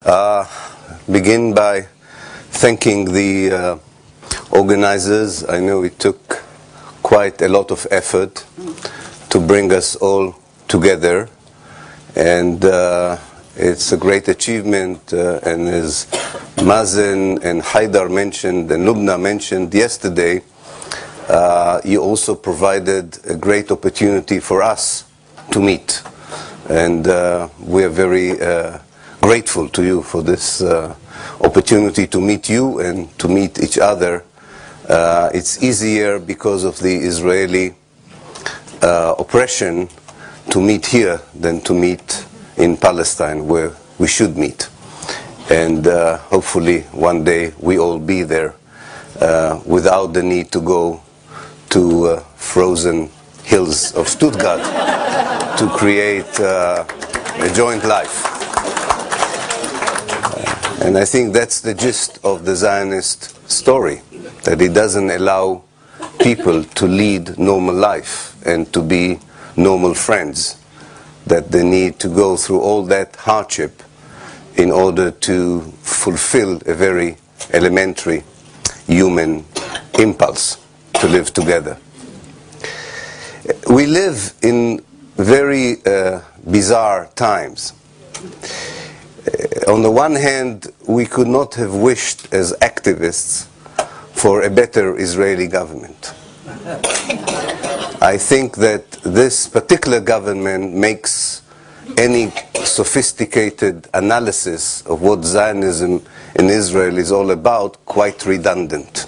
Begin by thanking the organizers. I know it took quite a lot of effort to bring us all together, and it's a great achievement, and as Mazen and Haidar mentioned and Lubna mentioned yesterday, you also provided a great opportunity for us to meet, and we are very grateful to you for this opportunity to meet you and to meet each other. It's easier because of the Israeli oppression to meet here than to meet in Palestine, where we should meet. And hopefully one day we all be there without the need to go to frozen hills of Stuttgart to create a joint life. And I think that's the gist of the Zionist story, that it doesn't allow people to lead normal life and to be normal friends, that they need to go through all that hardship in order to fulfill a very elementary human impulse to live together. We live in very bizarre times. On the one hand, we could not have wished as activists for a better Israeli government. I think that this particular government makes any sophisticated analysis of what Zionism in Israel is all about quite redundant.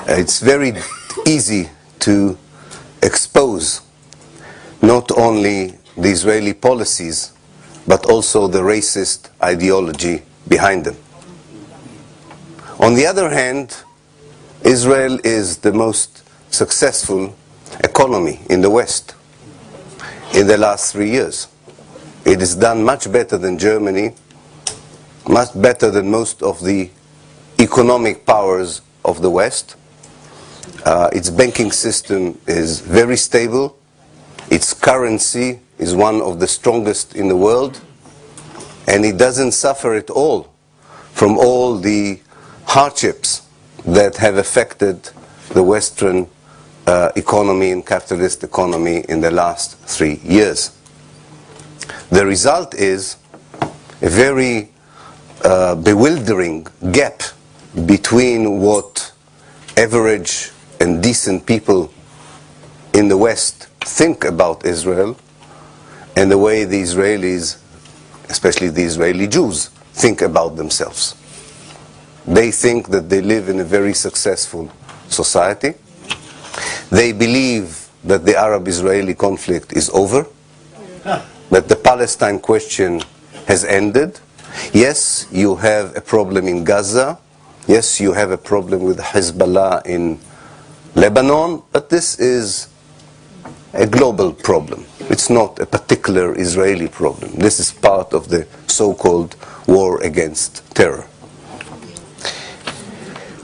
It's very easy to expose not only the Israeli policies but also the racist ideology behind them. On the other hand, Israel is the most successful economy in the West in the last 3 years. It has done much better than Germany, much better than most of the economic powers of the West. Its banking system is very stable. Its currency is one of the strongest in the world, and it doesn't suffer at all from all the hardships that have affected the Western economy and capitalist economy in the last 3 years. The result is a very bewildering gap between what average and decent people in the West think about Israel and the way the Israelis, especially the Israeli Jews, think about themselves. They think that they live in a very successful society. They believe that the Arab-Israeli conflict is over, that the Palestine question has ended. Yes, you have a problem in Gaza. Yes, you have a problem with Hezbollah in Lebanon, but this is a global problem. It's not a particular Israeli problem. This is part of the so-called war against terror.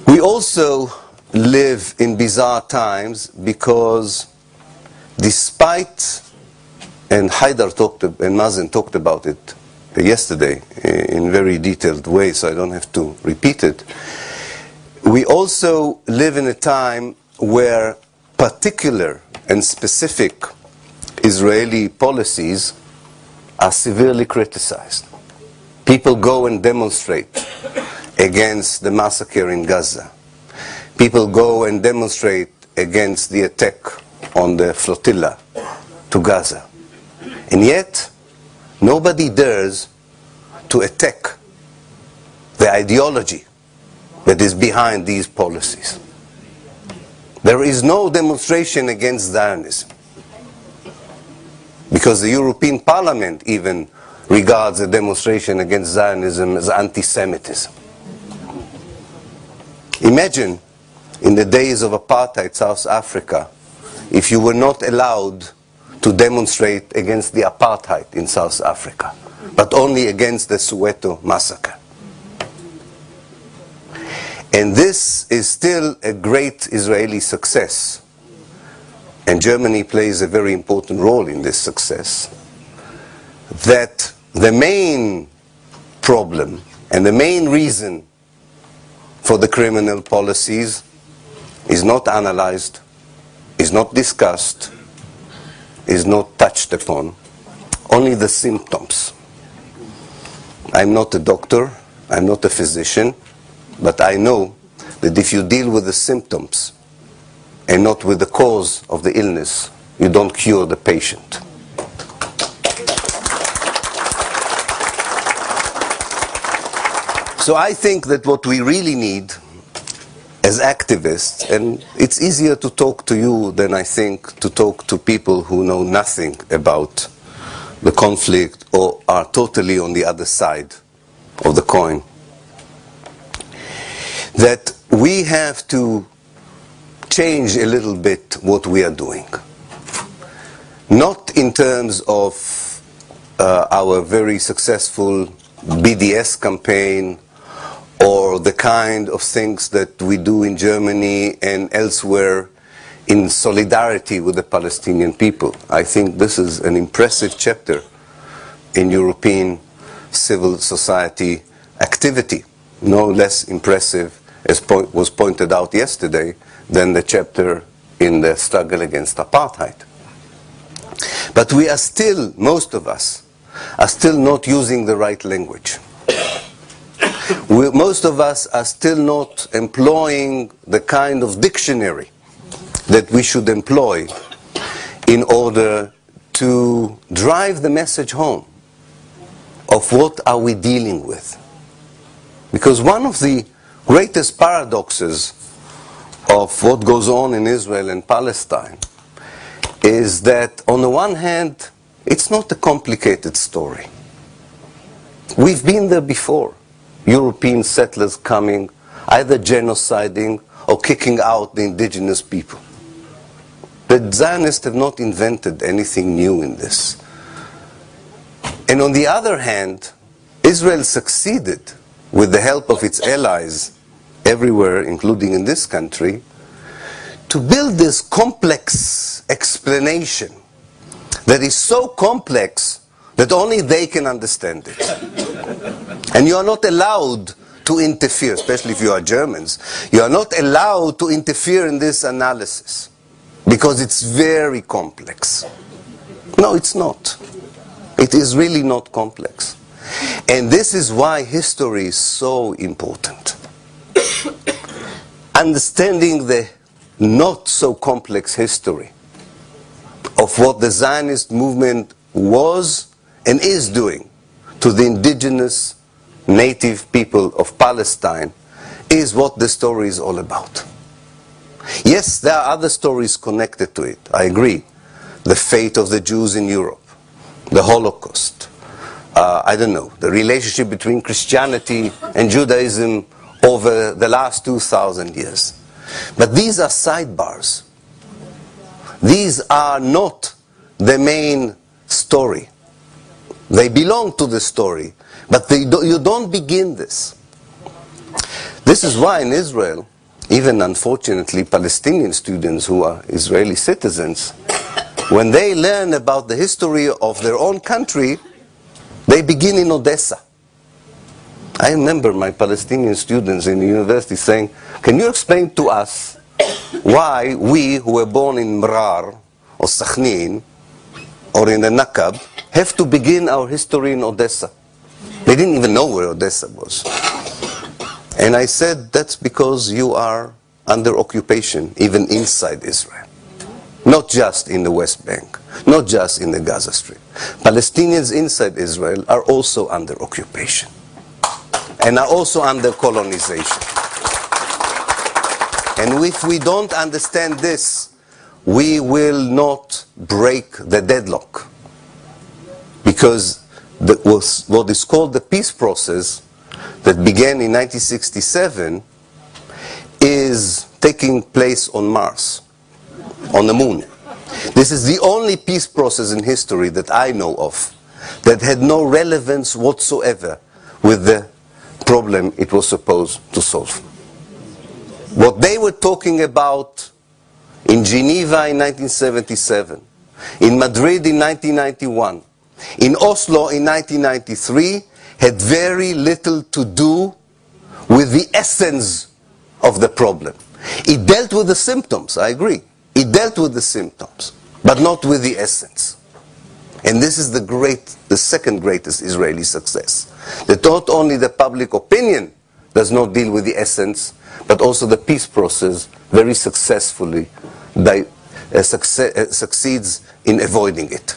We also live in bizarre times because despite, and Haidar and Mazen talked about it yesterday in very detailed way, so I don't have to repeat it, we also live in a time where particular and specific Israeli policies are severely criticized. People go and demonstrate against the massacre in Gaza. People go and demonstrate against the attack on the flotilla to Gaza. And yet, nobody dares to attack the ideology that is behind these policies. There is no demonstration against Zionism, because the European Parliament even regards a demonstration against Zionism as anti-Semitism. Imagine in the days of apartheid South Africa, if you were not allowed to demonstrate against the apartheid in South Africa, but only against the Soweto massacre. And this is still a great Israeli success, and Germany plays a very important role in this success, that the main problem and the main reason for the criminal policies is not analyzed, is not discussed, is not touched upon, only the symptoms. I'm not a doctor, I'm not a physician, but I know that if you deal with the symptoms and not with the cause of the illness, you don't cure the patient. So I think that what we really need as activists, and it's easier to talk to you than I think to talk to people who know nothing about the conflict or are totally on the other side of the coin, that we have to change a little bit what we are doing. Not in terms of our very successful BDS campaign or the kind of things that we do in Germany and elsewhere in solidarity with the Palestinian people. I think this is an impressive chapter in European civil society activity, no less impressive, as was pointed out yesterday, than the chapter in the struggle against apartheid. But we are still, most of us, are still not using the right language. Most of us are still not employing the kind of dictionary that we should employ in order to drive the message home of what are we dealing with. Because one of the greatest paradoxes of what goes on in Israel and Palestine is that on the one hand, it's not a complicated story. We've been there before. European settlers coming, either genociding or kicking out the indigenous people. The Zionists have not invented anything new in this. And on the other hand, Israel succeeded, with the help of its allies everywhere, including in this country, to build this complex explanation that is so complex that only they can understand it. And you are not allowed to interfere, especially if you are Germans. You are not allowed to interfere in this analysis because it's very complex. No, it's not. It is really not complex. And this is why history is so important. Understanding the not so complex history of what the Zionist movement was and is doing to the indigenous native people of Palestine is what the story is all about. Yes, there are other stories connected to it, I agree. The fate of the Jews in Europe, the Holocaust, I don't know, the relationship between Christianity and Judaism over the last 2,000 years. But these are sidebars. These are not the main story. They belong to the story, but you don't begin this. This is why in Israel, even unfortunately Palestinian students who are Israeli citizens, when they learn about the history of their own country, they begin in Odessa. I remember my Palestinian students in the university saying, can you explain to us why we who were born in Mrar or Sakhnin or in the Nakba have to begin our history in Odessa? They didn't even know where Odessa was. And I said, that's because you are under occupation, even inside Israel. Not just in the West Bank, not just in the Gaza Strip. Palestinians inside Israel are also under occupation and are also under colonization. And if we don't understand this, we will not break the deadlock. Because what is called the peace process that began in 1967 is taking place on Mars, on the moon. This is the only peace process in history that I know of that had no relevance whatsoever with the problem it was supposed to solve. What they were talking about in Geneva in 1977, in Madrid in 1991, in Oslo in 1993, had very little to do with the essence of the problem. It dealt with the symptoms, I agree. It dealt with the symptoms, but not with the essence. And this is the second greatest Israeli success. That not only the public opinion does not deal with the essence, but also the peace process very successfully succeeds in avoiding it.